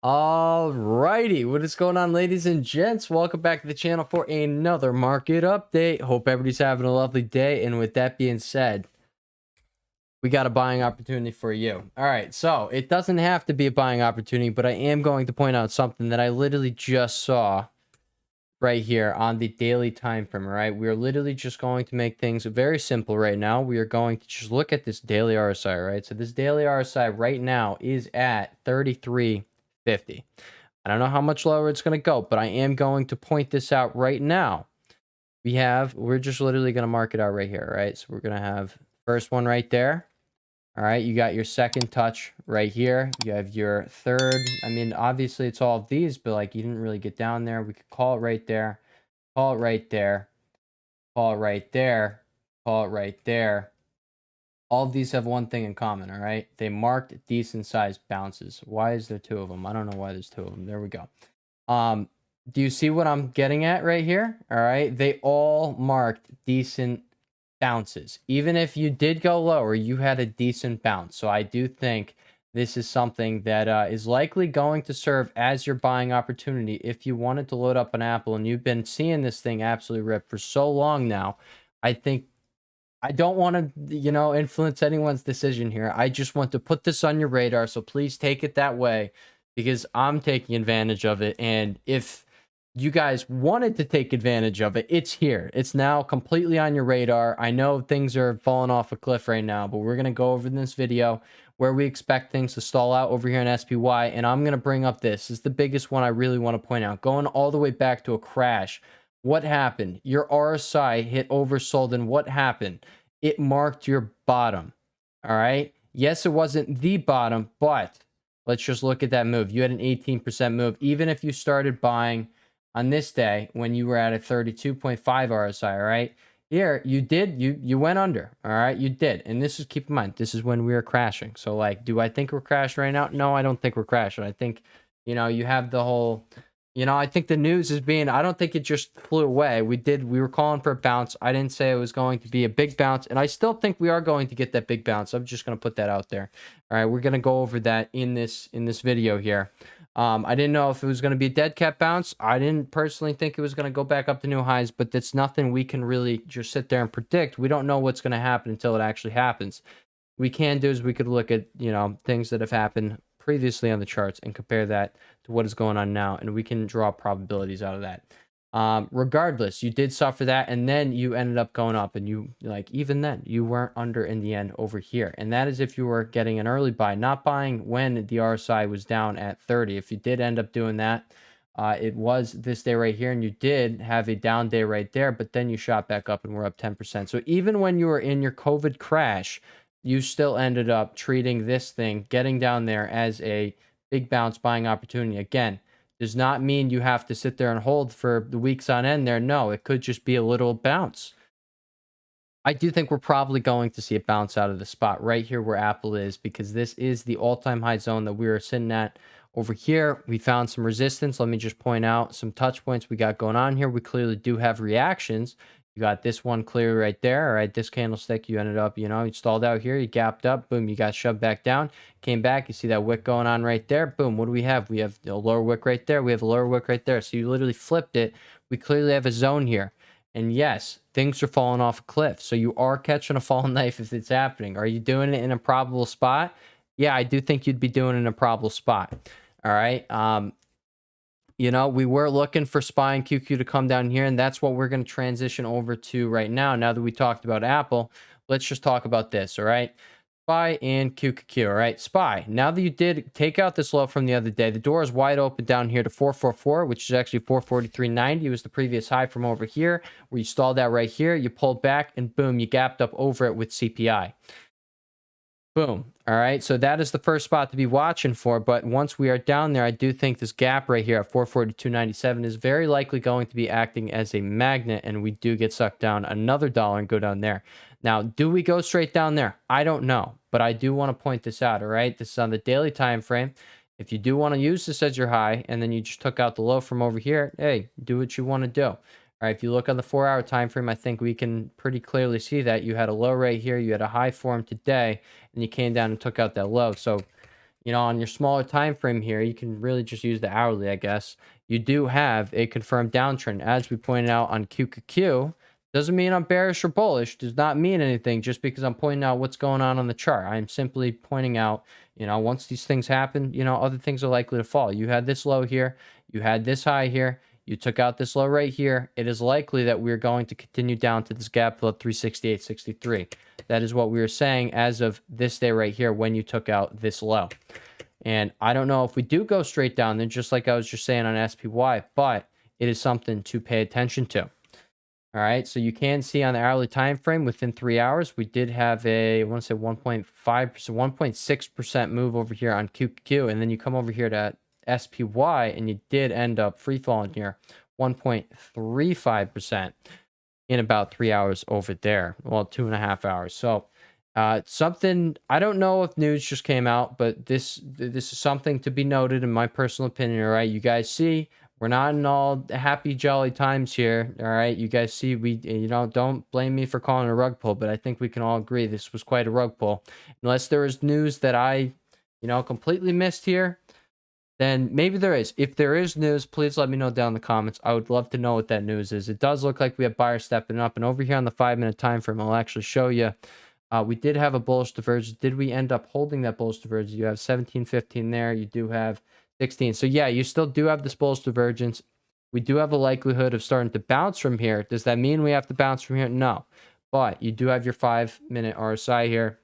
Alrighty, what is going on, ladies and gents? Welcome back to the channel for another market update. Hope everybody's having a lovely day. And with that being said, we got a buying opportunity for you. All right, so it doesn't have to be a buying opportunity, but I am going to point out something that I literally just saw right here on the daily time frame. All right, we are literally just going to make things very simple right now. We are going to just look at this daily RSI. All right, so this daily RSI right now is at 33.50. I don't know how much lower it's going to go, but I am going to point this out right now. We're just literally going to mark it out right here, right? So we're going to have first one right there. All right, you got your second touch right here. You have your third. I mean, obviously it's all of these, but like you didn't really get down there. We could call it right there, call it right there, call it right there, call it right there. All of these have one thing in common, all right? They marked decent sized bounces. Why is there two of them? I don't know why there's two of them. There we go. Do you see what I'm getting at right here? All right, they all marked decent bounces. Even if you did go lower, you had a decent bounce. So I do think this is something that is likely going to serve as your buying opportunity if you wanted to load up an Apple and you've been seeing this thing absolutely rip for so long now. I think I don't want to, influence anyone's decision here. I just want to put this on your radar. So please take it that way because I'm taking advantage of it. And if you guys wanted to take advantage of it, it's here. It's now completely on your radar. I know things are falling off a cliff right now, but we're going to go over in this video where we expect things to stall out over here in SPY. And I'm going to bring up this is the biggest one I really want to point out. Going all the way back to a crash. What happened? Your RSI hit oversold, and what happened? It marked your bottom. All right. Yes, it wasn't the bottom, but let's just look at that move. You had an 18% move. Even if you started buying on this day when you were at a 32.5 RSI, all right? Here, you went under, all right? You did. And this is, keep in mind, this is when we were crashing. So, like, do I think we're crashing right now? No, I don't think we're crashing. I think, you have the whole... I think the news is being, I don't think it just flew away. We were calling for a bounce. I didn't say it was going to be a big bounce, and I still think we are going to get that big bounce. I'm just going to put that out there. All right, we're going to go over that in this video here. I didn't know if it was going to be a dead cat bounce. I didn't personally think it was going to go back up to new highs, but that's nothing we can really just sit there and predict. We don't know what's going to happen until it actually happens. We can do is we could look at, things that have happened previously on the charts and compare that to what is going on now, and we can draw probabilities out of that. Regardless, you did suffer that, and then you ended up going up, and even then you weren't under in the end over here, and that is if you were getting an early buy, not buying when the RSI was down at 30. If you did end up doing that, it was this day right here, and you did have a down day right there, but then you shot back up and we're up 10%. So even when you were in your COVID crash, you still ended up treating this thing, getting down there, as a big bounce buying opportunity. Again, does not mean you have to sit there and hold for the weeks on end there. No, it could just be a little bounce. I do think we're probably going to see a bounce out of the spot right here where Apple is, because this is the all-time high zone that we were sitting at. Over here, we found some resistance. Let me just point out some touch points we got going on here. We clearly do have reactions. You got this one clear right there. All right, this candlestick, you ended up, you stalled out here. You gapped up. Boom, you got shoved back down. Came back. You see that wick going on right there. Boom, what do we have? We have a lower wick right there. We have a lower wick right there. So you literally flipped it. We clearly have a zone here. And yes, things are falling off a cliff. So you are catching a falling knife if it's happening. Are you doing it in a probable spot? Yeah, I do think you'd be doing it in a probable spot. All right. We were looking for SPY and QQ to come down here, and that's what we're going to transition over to right now. Now that we talked about Apple, let's just talk about this, all right? SPY and QQQ, all right? SPY, now that you did take out this low from the other day, the door is wide open down here to 444, which is actually 443.90. It was the previous high from over here, where you stalled out right here. You pulled back, and boom, you gapped up over it with CPI. Boom. All right. So that is the first spot to be watching for. But once we are down there, I do think this gap right here at 442.97 is very likely going to be acting as a magnet. And we do get sucked down another dollar and go down there. Now, do we go straight down there? I don't know. But I do want to point this out. All right. This is on the daily time frame. If you do want to use this as your high and then you just took out the low from over here, hey, do what you want to do. All right, if you look on the 4-hour time frame, I think we can pretty clearly see that you had a low right here, you had a high form today, and you came down and took out that low. So, on your smaller time frame here, you can really just use the hourly, I guess. You do have a confirmed downtrend, as we pointed out on QQQ. Doesn't mean I'm bearish or bullish. Does not mean anything just because I'm pointing out what's going on the chart. I'm simply pointing out, once these things happen, other things are likely to fall. You had this low here. You had this high here. You took out this low right here. It is likely that we're going to continue down to this gap below 368.63. That is what we were saying as of this day right here when you took out this low. And I don't know if we do go straight down then, just like I was just saying on SPY, but it is something to pay attention to. All right, so you can see on the hourly time frame within 3 hours, we did have a, I want to say 1.5%, 1.6% move over here on QQQ, and then you come over here to SPY, and you did end up free falling here, 1.35% in about 3 hours over there. Well, 2.5 hours. So something, I don't know if news just came out, but this is something to be noted in my personal opinion. All right, you guys see, we're not in all happy jolly times here. All right, you guys see, we don't blame me for calling it a rug pull, but I think we can all agree this was quite a rug pull. Unless there is news that I completely missed here, then maybe there is. If there is news, please let me know down in the comments. I would love to know what that news is. It does look like we have buyers stepping up, and over here on the 5-minute time frame, I'll actually show you. We did have a bullish divergence. Did we end up holding that bullish divergence? You have 17.15 there. You do have 16. So yeah, you still do have this bullish divergence. We do have a likelihood of starting to bounce from here. Does that mean we have to bounce from here? No. But you do have your 5-minute RSI here,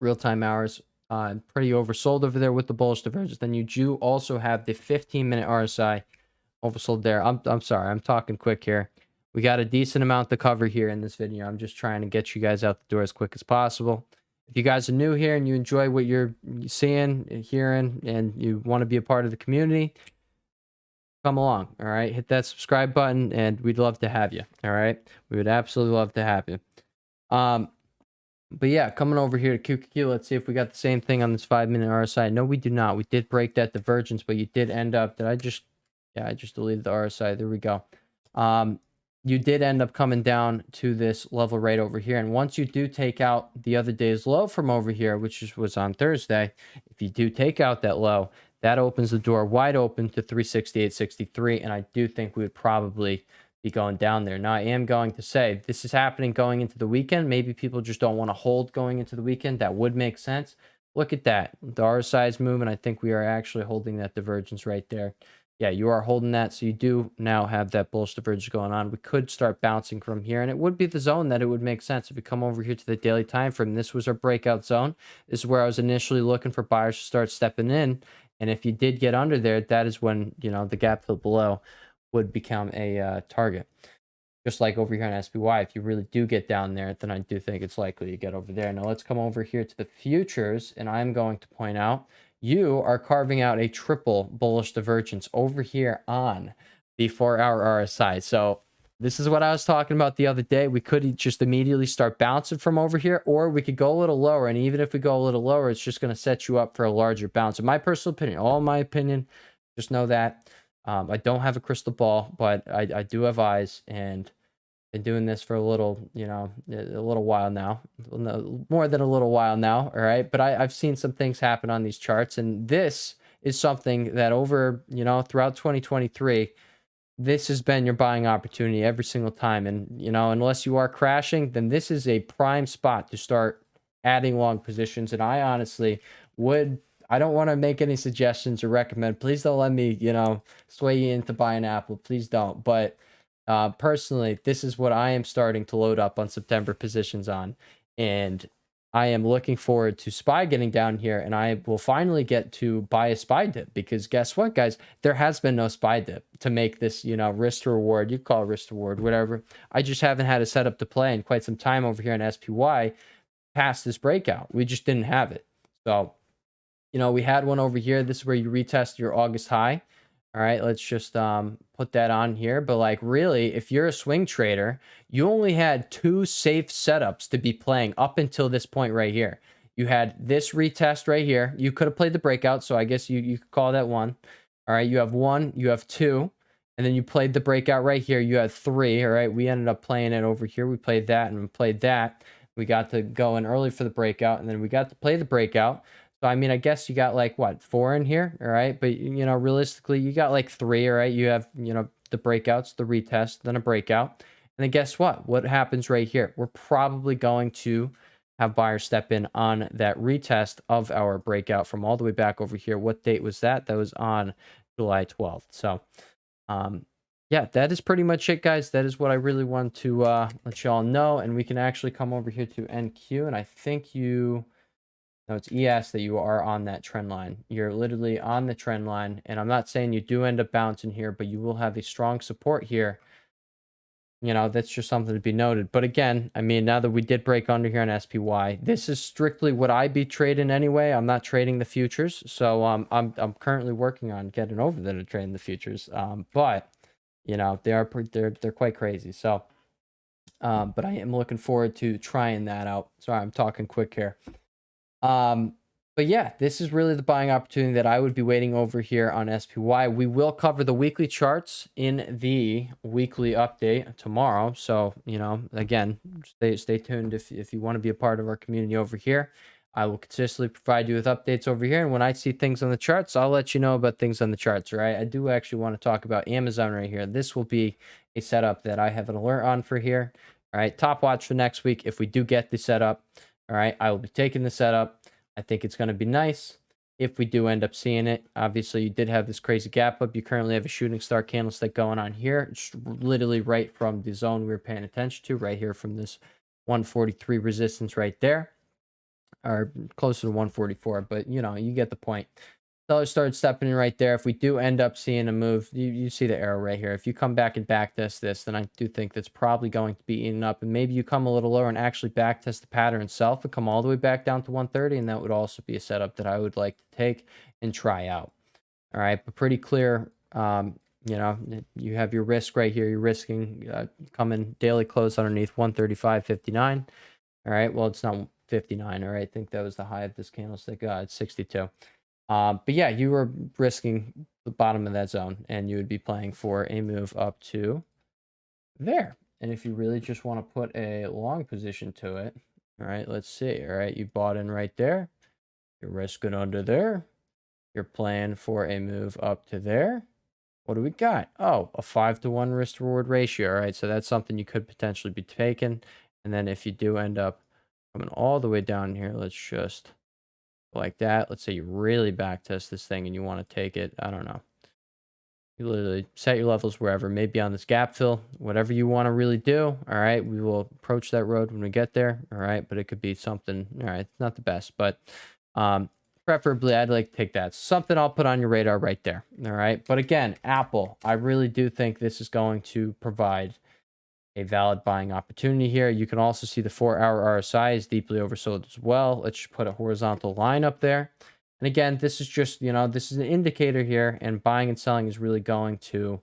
real-time hours. Pretty oversold over there with the bullish divergence. Then you do also have the 15-minute RSI oversold there. I'm sorry, I'm talking quick here. We got a decent amount to cover here in this video. I'm just trying to get you guys out the door as quick as possible. If you guys are new here and you enjoy what you're seeing and hearing and you want to be a part of the community, come along. All right, hit that subscribe button and we'd love to have you. All right, we would absolutely love to have you. But yeah, coming over here to QQQ, let's see if we got the same thing on this 5-minute RSI. No, we do not. We did break that divergence, but you did end up, I just deleted the RSI. There we go. You did end up coming down to this level right over here. And once you do take out the other day's low from over here, which was on Thursday, if you do take out that low, that opens the door wide open to 368.63. And I do think we would probably be going down there. Now, I am going to say this is happening going into the weekend. Maybe people just don't want to hold going into the weekend. That would make sense. Look at that. The RSI is moving. I think we are actually holding that divergence right there. Yeah, you are holding that. So you do now have that bullish divergence going on. We could start bouncing from here, and it would be the zone that it would make sense if we come over here to the daily time frame. This was our breakout zone. This is where I was initially looking for buyers to start stepping in. And if you did get under there, that is when, the gap fill below would become a target. Just like over here on SPY, if you really do get down there, then I do think it's likely you get over there. Now let's come over here to the futures, and I'm going to point out you are carving out a triple bullish divergence over here on the 4-hour RSI. So this is what I was talking about the other day. We could just immediately start bouncing from over here, or we could go a little lower. And even if we go a little lower, it's just going to set you up for a larger bounce. In my personal opinion, all my opinion, just know that. I don't have a crystal ball, but I do have eyes, and been doing this for a little while now, more than a little while now. All right. But I've seen some things happen on these charts, and this is something that over, throughout 2023, this has been your buying opportunity every single time. And, unless you are crashing, then this is a prime spot to start adding long positions. And I honestly I don't want to make any suggestions or recommend. Please don't let me, sway you into buying Apple. Please don't. But personally, this is what I am starting to load up on September positions on. And I am looking forward to SPY getting down here, and I will finally get to buy a SPY dip, because guess what, guys? There has been no SPY dip to make this, risk to reward. You call it risk to reward, whatever. I just haven't had a setup to play in quite some time over here on SPY past this breakout. We just didn't have it. So, we had one over here. This is where you retest your August high. All right, let's just put that on here. But like, really, if you're a swing trader, you only had 2 safe setups to be playing up until this point right here. You had this retest right here. You could have played the breakout, so I guess you could call that 1. All right, you have 1, you have 2, and then you played the breakout right here. You had 3. All right, we ended up playing it over here. We played that and we played that. We got to go in early for the breakout, and then we got to play the breakout. So, I mean, I guess you got like what, 4 in here, all right? But, realistically, you got like 3, all right? You have, the breakouts, the retest, then a breakout. And then guess what? What happens right here? We're probably going to have buyers step in on that retest of our breakout from all the way back over here. What date was that? That was on July 12th. So, yeah, that is pretty much it, guys. That is what I really want to let y'all know. And we can actually come over here to NQ. And I think no, it's ES that you are on that trend line. You're literally on the trend line. And I'm not saying you do end up bouncing here, but you will have a strong support here. That's just something to be noted. But again, I mean, now that we did break under here on SPY, this is strictly what I'd be trading anyway. I'm not trading the futures. So I'm currently working on getting over there to trading the futures. But they're quite crazy. So but I am looking forward to trying that out. Sorry, I'm talking quick here. But yeah, this is really the buying opportunity that I would be waiting over here on SPY. We will cover the weekly charts in the weekly update tomorrow. So, again, stay tuned if you want to be a part of our community over here. I will consistently provide you with updates over here. And when I see things on the charts, I'll let you know about things on the charts, right? I do actually want to talk about Amazon right here. This will be a setup that I have an alert on for here. All right, top watch for next week. If we do get the setup, all right, I will be taking the setup. I think it's going to be nice if we do end up seeing it. Obviously, you did have this crazy gap up. You currently have a shooting star candlestick going on here. It's literally right from the zone we were paying attention to, right here from this 143 resistance right there, or closer to 144. But, you get the point. Sellers started stepping in right there. If we do end up seeing a move, you see the arrow right here. If you come back and back test this, then I do think that's probably going to be eaten up. And maybe you come a little lower and actually back test the pattern itself and come all the way back down to 130. And that would also be a setup that I would like to take and try out. All right, but pretty clear. You have your risk right here. You're risking coming daily close underneath 135.59. All right, well, it's not 59. All right, I think that was the high of this candlestick. It's 62. But yeah, you were risking the bottom of that zone, and you would be playing for a move up to there. And if you really just want to put a long position to it, all right, let's see. All right, you bought in right there. You're risking under there. You're playing for a move up to there. What do we got? Oh, a 5-to-1 risk to reward ratio. All right, so that's something you could potentially be taking. And then if you do end up coming all the way down here, let's just like that. Let's say you really back test this thing and you want to take it. I don't know. You literally set your levels wherever, maybe on this gap fill, whatever you want to really do. All right. We will approach that road when we get there. All right. But it could be something. All right. It's not the best, but preferably I'd like to take that. Something I'll put on your radar right there. All right. But again, Apple, I really do think this is going to provide a valid buying opportunity here. You can also see the 4-hour RSI is deeply oversold as well. Let's just put a horizontal line up there. And again, this is just, this is an indicator here, and buying and selling is really going to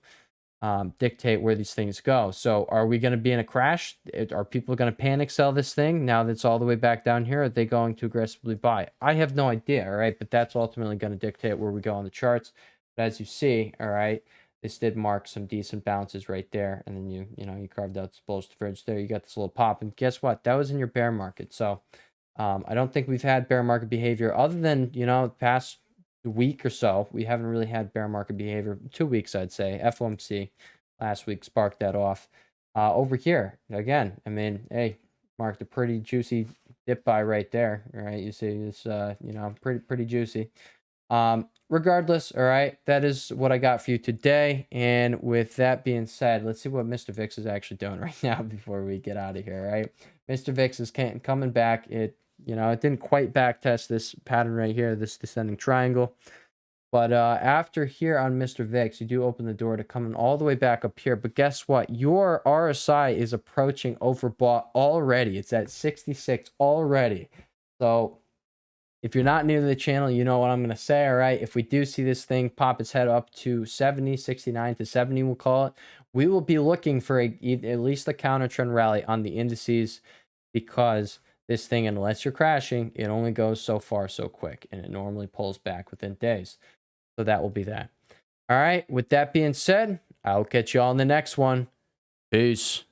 dictate where these things go. So are we going to be in a crash? Are people going to panic sell this thing now that it's all the way back down here? Are they going to aggressively buy? I have no idea, all right? But that's ultimately going to dictate where we go on the charts. But as you see, all right, this did mark some decent bounces right there. And then you carved out this bullish divergence there. You got this little pop. And guess what? That was in your bear market. So I don't think we've had bear market behavior other than, past week or so. We haven't really had bear market behavior. 2 weeks, I'd say. FOMC last week sparked that off. Over here, again, I mean, hey, marked a pretty juicy dip buy right there. All right, you see this, pretty juicy. Regardless, all right, that is what I got for you today. And with that being said, let's see what Mr. Vix is actually doing right now before we get out of here, all right? Mr. Vix is coming back. It didn't quite back test this pattern right here, this descending triangle. But after here on Mr. Vix, you do open the door to coming all the way back up here. But guess what? Your RSI is approaching overbought already. It's at 66 already. So if you're not new to the channel, you know what I'm going to say, all right? If we do see this thing pop its head up to 70, 69 to 70, we'll call it, we will be looking for at least a counter trend rally on the indices, because this thing, unless you're crashing, it only goes so far so quick, and it normally pulls back within days. So that will be that. All right, with that being said, I'll catch you all in the next one. Peace.